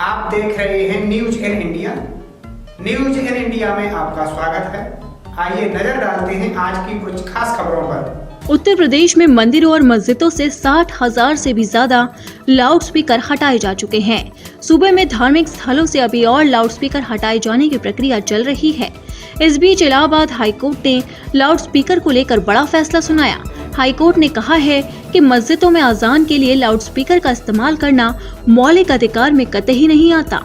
आप देख रहे हैं news in India. News in India में आपका स्वागत है। आइए नजर डालते हैं आज की कुछ खास खबरों पर। उत्तर प्रदेश में मंदिरों और मस्जिदों से 60,000 से भी ज्यादा लाउडस्पीकर हटाए जा चुके हैं। सूबे में धार्मिक स्थलों से अभी और लाउडस्पीकर हटाए जाने की प्रक्रिया चल रही है। इस बीच इलाहाबाद हाईकोर्ट ने लाउडस्पीकर को लेकर बड़ा फैसला सुनाया। हाईकोर्ट ने कहा है कि मस्जिदों में अजान के लिए लाउडस्पीकर का इस्तेमाल करना मौलिक अधिकार में कतई नहीं आता।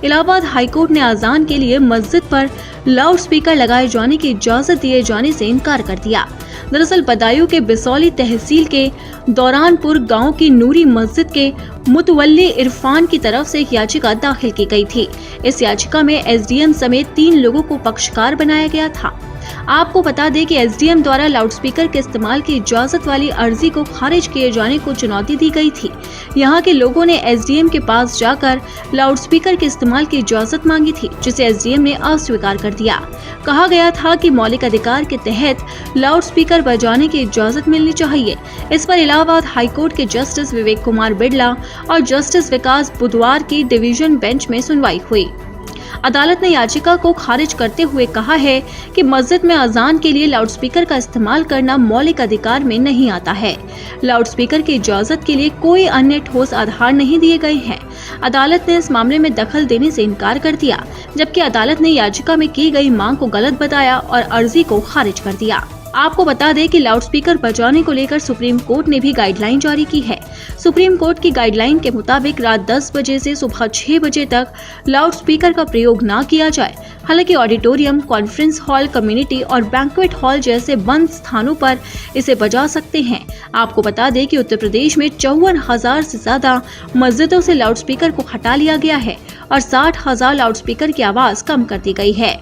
इलाहाबाद हाईकोर्ट ने अजान के लिए मस्जिद पर लाउडस्पीकर लगाए जाने की इजाजत दिए जाने से इनकार कर दिया। दरअसल बदायूं के बिसौली तहसील के दौरानपुर गांव की नूरी मस्जिद के मुतवल्ली इरफान की तरफ से एक याचिका दाखिल की गई थी। इस याचिका में एसडीएम समेत 3 लोगों को पक्षकार बनाया गया था। आपको बता दें कि एसडीएम द्वारा लाउडस्पीकर के इस्तेमाल की इजाजत वाली अर्जी को खारिज किए जाने को चुनौती दी गई थी। यहां के लोगों ने एसडीएम के पास जाकर लाउडस्पीकर के इस्तेमाल की इजाजत मांगी थी, जिसे एसडीएम ने अस्वीकार कर दिया। कहा गया था कि मौलिक अधिकार के तहत लाउडस्पीकर बजाने की इजाजत मिलनी चाहिए। इस पर इलाहाबाद हाईकोर्ट के जस्टिस विवेक कुमार बिड़ला और जस्टिस विकास बुधवार की डिवीजन बेंच में सुनवाई हुई। अदालत ने याचिका को खारिज करते हुए कहा है कि मस्जिद में अजान के लिए लाउडस्पीकर का इस्तेमाल करना मौलिक अधिकार में नहीं आता है। लाउडस्पीकर की इजाजत के लिए कोई अन्य ठोस आधार नहीं दिए गए हैं। अदालत ने इस मामले में दखल देने से इनकार कर दिया, जबकि अदालत ने याचिका में की गई मांग को गलत बताया और अर्जी को खारिज कर दिया। आपको बता दें कि लाउडस्पीकर बजाने को लेकर सुप्रीम कोर्ट ने भी गाइडलाइन जारी की है। सुप्रीम कोर्ट की गाइडलाइन के मुताबिक रात 10 बजे से सुबह 6 बजे तक लाउडस्पीकर का प्रयोग न किया जाए। हालांकि ऑडिटोरियम, कॉन्फ्रेंस हॉल, कम्युनिटी और बैंक्वेट हॉल जैसे बंद स्थानों पर इसे बजा सकते हैं। आपको बता दें कि उत्तर प्रदेश में 54,000 से ज्यादा मस्जिदों से लाउडस्पीकर को हटा लिया गया है और 60,000 लाउडस्पीकर की आवाज कम कर दी गई है,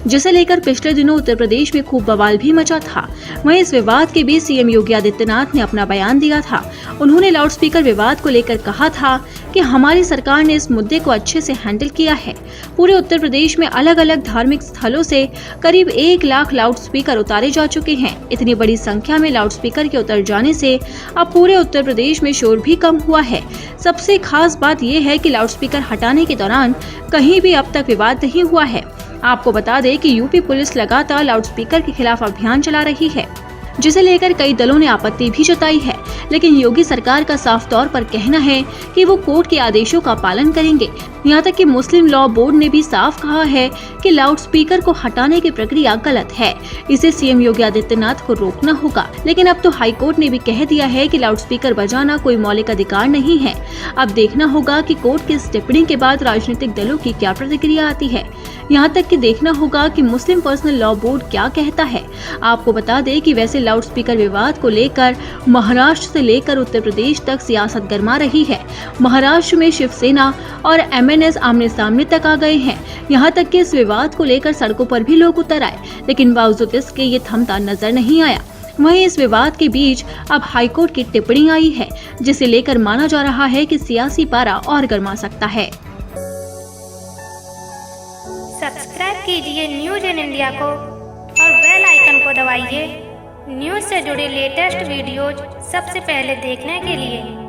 जिसे लेकर पिछले दिनों उत्तर प्रदेश में खूब बवाल भी मचा था। वहीं इस विवाद के बीच सीएम योगी आदित्यनाथ ने अपना बयान दिया था। उन्होंने लाउडस्पीकर विवाद को लेकर कहा था कि हमारी सरकार ने इस मुद्दे को अच्छे से हैंडल किया है। पूरे उत्तर प्रदेश में अलग अलग धार्मिक स्थलों से करीब 1 लाख लाउडस्पीकर उतारे जा चुके हैं। इतनी बड़ी संख्या में लाउडस्पीकर के उतर जाने से अब पूरे उत्तर प्रदेश में शोर भी कम हुआ है। सबसे खास बात यह है कि लाउडस्पीकर हटाने के दौरान कहीं भी अब तक विवाद नहीं हुआ है। आपको बता दें कि यूपी पुलिस लगातार लाउडस्पीकर के खिलाफ अभियान चला रही है, जिसे लेकर कई दलों ने आपत्ति भी जताई है। लेकिन योगी सरकार का साफ तौर पर कहना है कि वो कोर्ट के आदेशों का पालन करेंगे। यहाँ तक कि मुस्लिम लॉ बोर्ड ने भी साफ कहा है कि लाउडस्पीकर को हटाने की प्रक्रिया गलत है। इसे सीएम योगी आदित्यनाथ को रोकना होगा। लेकिन अब तो हाईकोर्ट ने भी कह दिया है कि लाउडस्पीकर बजाना कोई मौलिक अधिकार नहीं है। अब देखना होगा कि कोर्ट की इस टिप्पणी के बाद राजनीतिक दलों की क्या प्रतिक्रिया आती है। यहाँ तक कि देखना होगा कि मुस्लिम पर्सनल लॉ बोर्ड क्या कहता है। आपको बता दें कि वैसे लाउडस्पीकर विवाद को लेकर महाराष्ट्र से लेकर उत्तर प्रदेश तक सियासत गर्मा रही है। महाराष्ट्र में शिवसेना और एमएनएस आमने सामने तक आ गए हैं। यहाँ तक कि इस विवाद को लेकर सड़कों पर भी लोग उतर आए, लेकिन बावजूद इसके ये थमता नजर नहीं आया। वहीं इस विवाद के बीच अब हाईकोर्ट की टिप्पणी आई है, जिसे लेकर माना जा रहा है कि सियासी पारा और गर्मा सकता है। सब्सक्राइब कीजिए न्यूज इन इंडिया को और बेल आइकन को दबाइए न्यूज से जुड़े लेटेस्ट वीडियोज सबसे पहले देखने के लिए।